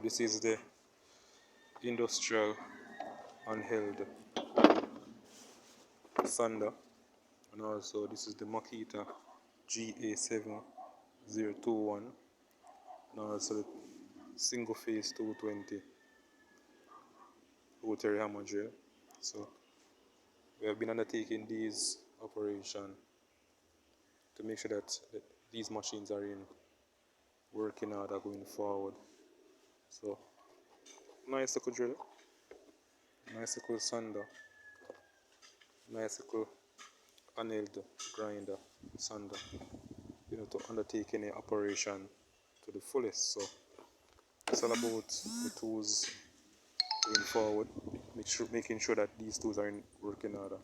This is the industrial handheld sander, and also this is the Makita GA7021, and also the single phase 220 rotary hammer drill. So we have been undertaking these operations to make sure that these machines are in working order going forward. So nice little drill, nice little sander, nice little handheld grinder sander, to undertake any operation to the fullest. So it's all about the tools going forward, making sure that these tools are in working order.